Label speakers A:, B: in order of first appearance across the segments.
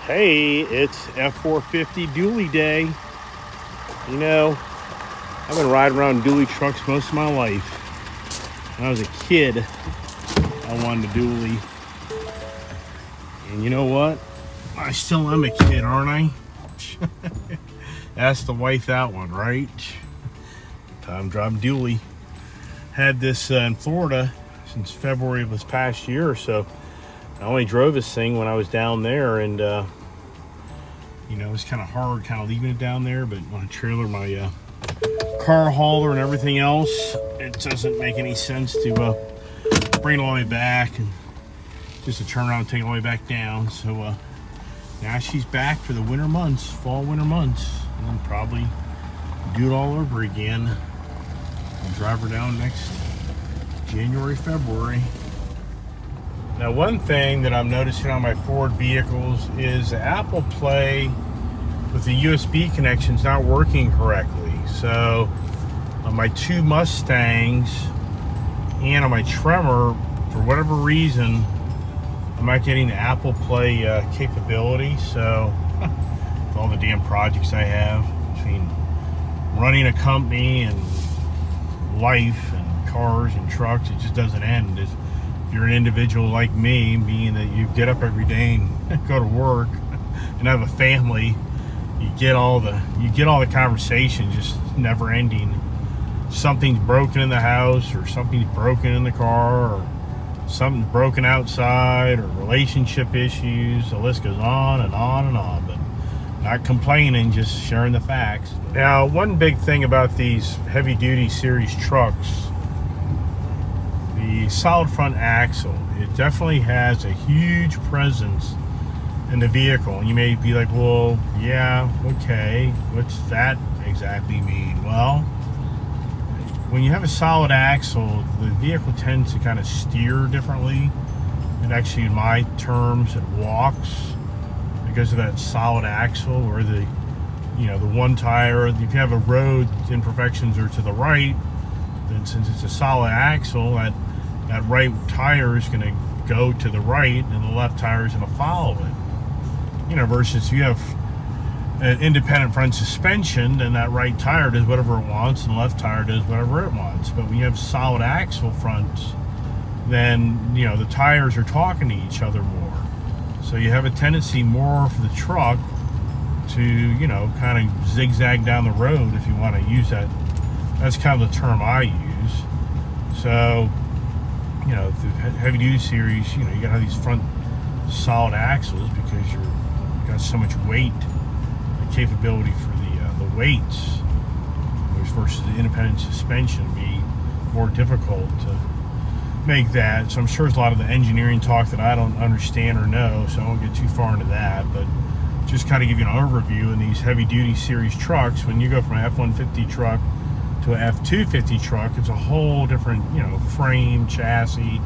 A: Hey, it's F-450 Dooley day. You know, I've been riding around Dooley trucks most of my life. When I was a kid, I wanted a Dooley. And you know what? I still am a kid, aren't I? Ask the wife that one, right? Time driving Dooley. Had this in Florida since February of this past year or so. I only drove this thing when I was down there, and you know, it's kind of hard kind of leaving it down there, but when I trailer my car hauler and everything else, it doesn't make any sense to bring it all the way back and just to turn around and take it all the way back down. So now she's back for the winter months, fall winter months, and then probably do it all over again and drive her down next January, February. Now, one thing that I'm noticing on my Ford vehicles is the Apple Play with the USB connection's not working correctly. So on my two Mustangs and on my Tremor, for whatever reason, I'm not getting the Apple Play capability. So with all the damn projects I have between running a company and life and cars and trucks, it just doesn't end. If you're an individual like me, meaning that you get up every day and go to work and have a family, you get all the conversation just never ending. Something's broken in the house, or something's broken in the car, or something's broken outside, or relationship issues. The list goes on and on and on, but not complaining, just sharing the facts. Now, one big thing about these heavy duty series trucks, the solid front axle, it definitely has a huge presence in the vehicle. And you may be like, well, yeah, okay, what's that exactly mean? Well, when you have a solid axle, the vehicle tends to kind of steer differently. And actually, in my terms, it walks because of that solid axle, or the one tire. If you have a road imperfections are to the right, then since it's a solid axle, that right tire is going to go to the right and the left tire is going to follow it. You know, versus you have an independent front suspension, then that right tire does whatever it wants and the left tire does whatever it wants. But when you have solid axle fronts, then, you know, the tires are talking to each other more. So you have a tendency more for the truck to, you know, kind of zigzag down the road, if you want to use that. That's kind of the term I use. So, you know, the heavy duty series, you know, you gotta have these front solid axles because you've got so much weight, the capability for the weights, which versus the independent suspension be more difficult to make that. So I'm sure there's a lot of the engineering talk that I don't understand or know, so I won't get too far into that, but just kind of give you an overview. In these heavy duty series trucks, when you go from an F-150 truck to an F-250 truck, it's a whole different, you know, frame, chassis.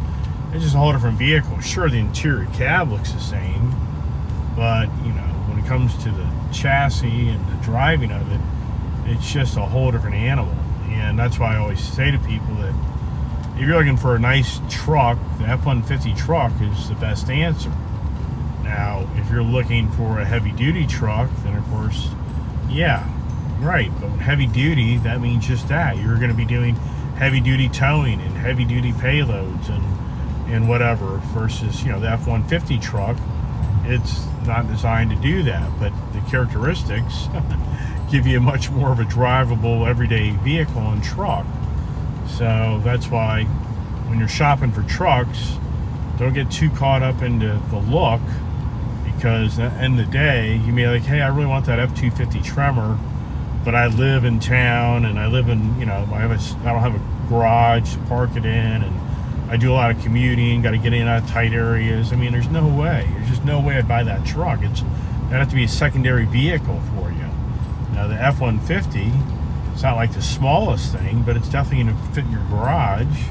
A: It's just a whole different vehicle. Sure, the interior cab looks the same, but, you know, when it comes to the chassis and the driving of it, it's just a whole different animal. And that's why I always say to people that if you're looking for a nice truck, the F-150 truck is the best answer. Now, if you're looking for a heavy-duty truck, then, of course, yeah, right. But heavy duty, that means just that. You're going to be doing heavy duty towing and heavy duty payloads and whatever, versus, you know, the F-150 truck, it's not designed to do that. But the characteristics give you much more of a drivable everyday vehicle and truck. So that's why when you're shopping for trucks, don't get too caught up into the look, because at the end of the day, you may be like, hey, I really want that F-250 Tremor, but I live in town, and I live in, you know, I don't have a garage to park it in, and I do a lot of commuting, got to get in and out of tight areas. I mean, there's no way. There's just no way I'd buy that truck. That'd have to be a secondary vehicle for you. Now, the F-150, it's not like the smallest thing, but it's definitely going to fit in your garage,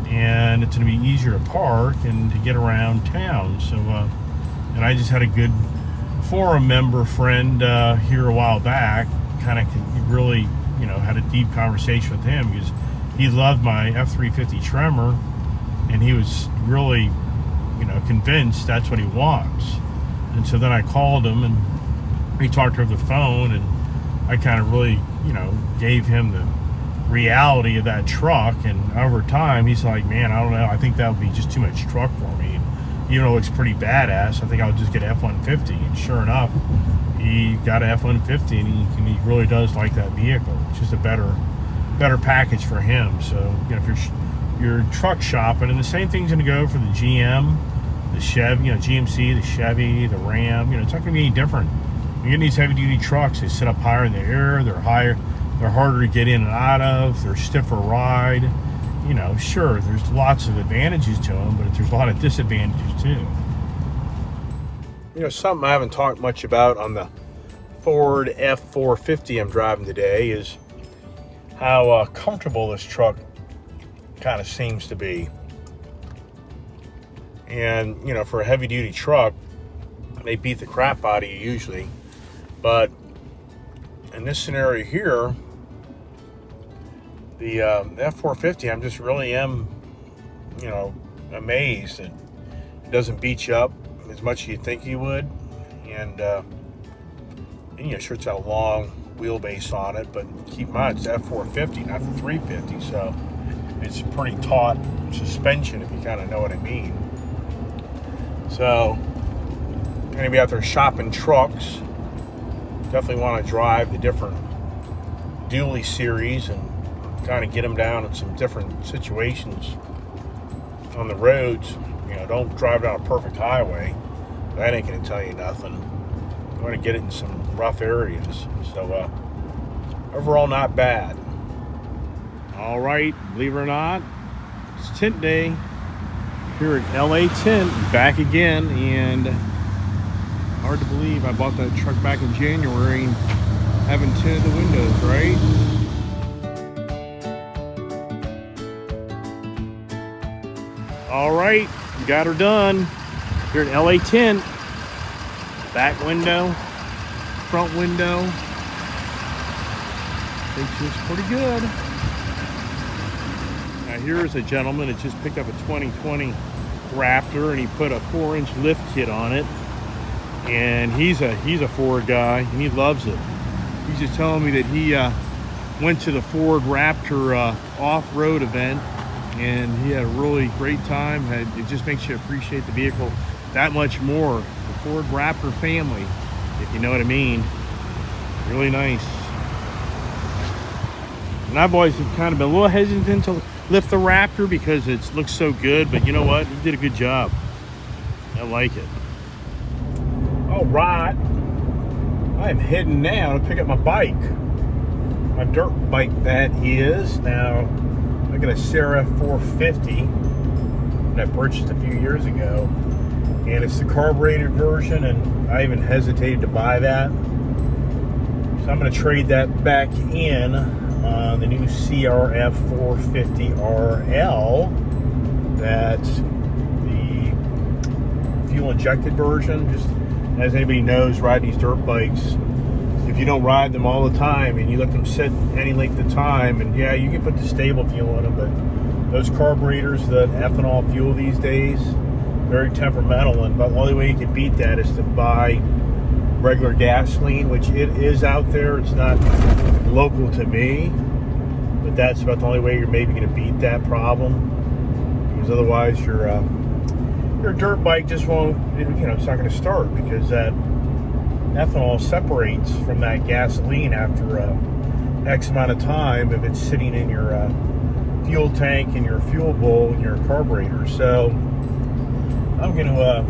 A: and it's going to be easier to park and to get around town. So, and I just had a good forum member friend here a while back, kind of really, you know, had a deep conversation with him because he loved my F-350 Tremor, and he was really, you know, convinced that's what he wants. And so then I called him, and we talked over the phone, and I kind of really, gave him the reality of that truck. And over time, he's like, man, I don't know, I think that would be just too much truck for me. Even though it looks pretty badass, I think I'll just get an F-150. And sure enough, he got an F-150, and he really does like that vehicle. It's just a better package for him. So, if you're truck shopping, and the same thing's going to go for the GM, the Chevy, GMC, the Chevy, the Ram. It's not going to be any different. You get these heavy-duty trucks, they sit up higher in the air, they're harder to get in and out of, they're stiffer ride. Sure, there's lots of advantages to them, but there's a lot of disadvantages too. Something I haven't talked much about on the Ford F-450 I'm driving today is how comfortable this truck kind of seems to be. And, for a heavy-duty truck, they beat the crap out of you usually. But in this scenario here, the F-450, I'm just really amazed that it doesn't beat you up as much as you'd think you would. And sure, it's got a long wheelbase on it, but keep in mind, it's F-450, not the 350, so it's pretty taut suspension, if you kind of know what I mean. So, anybody out there shopping trucks, definitely want to drive the different Dooley series and kind of get them down in some different situations on the roads. Don't drive down a perfect highway. That ain't going to tell you nothing. You want to get it in some rough areas. So, overall, not bad. All right, believe it or not, it's tint day here at LA Tint, back again, and hard to believe I bought that truck back in January and haven't tinted the windows, right? All right, got her done here at LA Tint. Back window, front window. I think she looks pretty good. Now here's a gentleman that just picked up a 2020 Raptor, and he put a 4-inch lift kit on it. And he's a Ford guy, and he loves it. He's just telling me that he went to the Ford Raptor off-road event, and he had a really great time. It just makes you appreciate the vehicle that much more. The Ford Raptor family, if you know what I mean. Really nice. And I've always kind of been a little hesitant to lift the Raptor because it looks so good, but you know what? He did a good job. I like it. All right, I am heading now to pick up my bike. My dirt bike, that is. Now, I got a Sarah F-450 that I purchased a few years ago, and it's the carbureted version, and I even hesitated to buy that. So I'm going to trade that back in on the new CRF 450RL. That's the fuel injected version. Just as anybody knows, riding these dirt bikes, if you don't ride them all the time and you let them sit any length of time, and yeah, you can put the stable fuel in them, but those carburetors, the ethanol fuel these days, very temperamental, and the only way you can beat that is to buy regular gasoline, which it is out there. It's not local to me, but that's about the only way you're maybe going to beat that problem, because otherwise your dirt bike just won't, it's not going to start, because that ethanol separates from that gasoline after X amount of time if it's sitting in your fuel tank and your fuel bowl and your carburetor. So I'm going to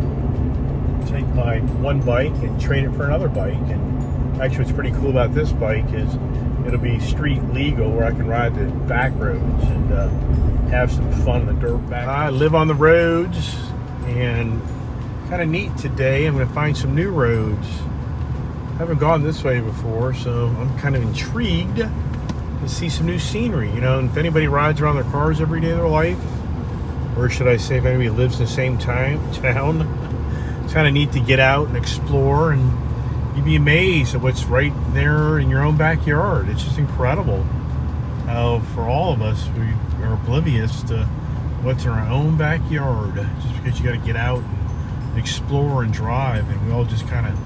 A: take my one bike and trade it for another bike. And actually, what's pretty cool about this bike is it'll be street legal, where I can ride the back roads and have some fun in the dirt back. I live on the roads, and kind of neat today, I'm going to find some new roads. I haven't gone this way before, so I'm kind of intrigued to see some new scenery. And if anybody rides around their cars every day of their life, or should I say if anybody lives in the same town, it's kind of neat to get out and explore, and you'd be amazed at what's right there in your own backyard. It's just incredible how, for all of us, we are oblivious to what's in our own backyard, just because you got to get out explore and drive, and we all just kind of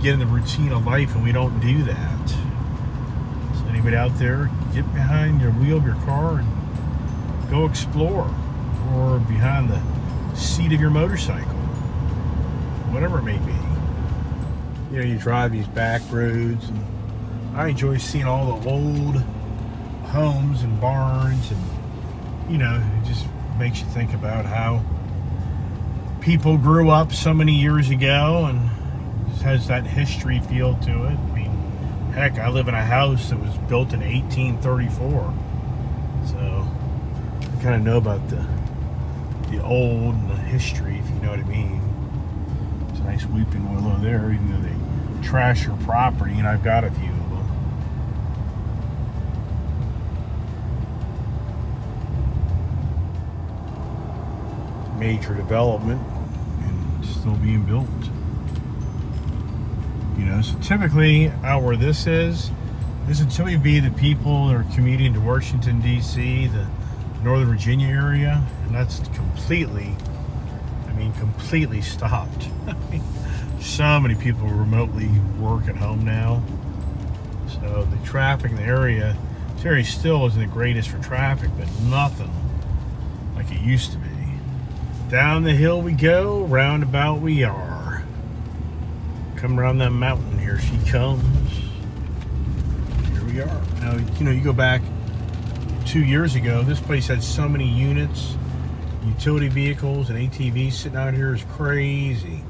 A: get in the routine of life, and we don't do that. So anybody out there, get behind your wheel of your car and go explore, or behind the seat of your motorcycle, whatever it may be. You know, you drive these back roads, and I enjoy seeing all the old homes and barns, and you know, it just makes you think about how people grew up so many years ago, and it just has that history feel to it. I mean, heck, I live in a house that was built in 1834, so I kind of know about the old and the history, if you know what I mean. It's a nice weeping willow there, even though they trash your property, and I've got a few of them. Major development and still being built. You know, so typically out where this would typically be the people that are commuting to Washington, D.C., the Northern Virginia area, and that's completely stopped. So many people remotely work at home now. So the traffic in the area, this area still isn't the greatest for traffic, but nothing like it used to be. Down the hill we go, roundabout we are. Come around that mountain, here she comes. Here we are. Now, you know, you go back 2 years ago, this place had so many units, utility vehicles and ATVs sitting out here is crazy.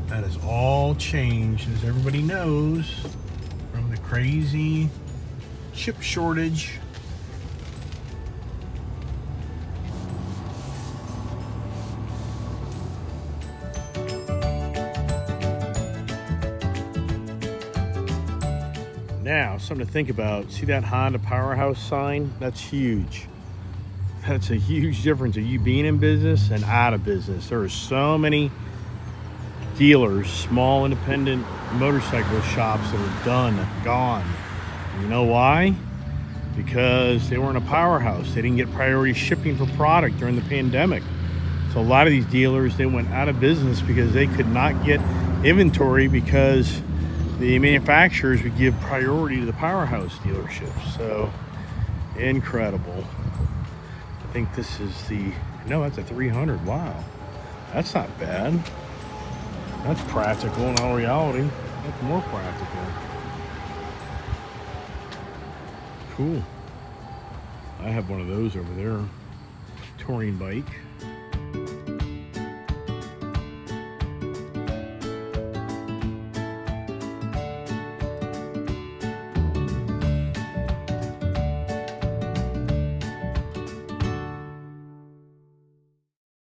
A: That has all changed, as everybody knows, from the crazy chip shortage. Now, something to think about. See that Honda Powerhouse sign? That's huge. That's a huge difference of you being in business and out of business. There are so many dealers, small independent motorcycle shops that are done, gone. You know why? Because they weren't a powerhouse. They didn't get priority shipping for product during the pandemic. So a lot of these dealers, they went out of business because they could not get inventory because the manufacturers would give priority to the powerhouse dealerships. So incredible. I think this is no, that's a 300. Wow, that's not bad. That's practical in all reality. That's more practical. Cool. I have one of those over there. Touring bike.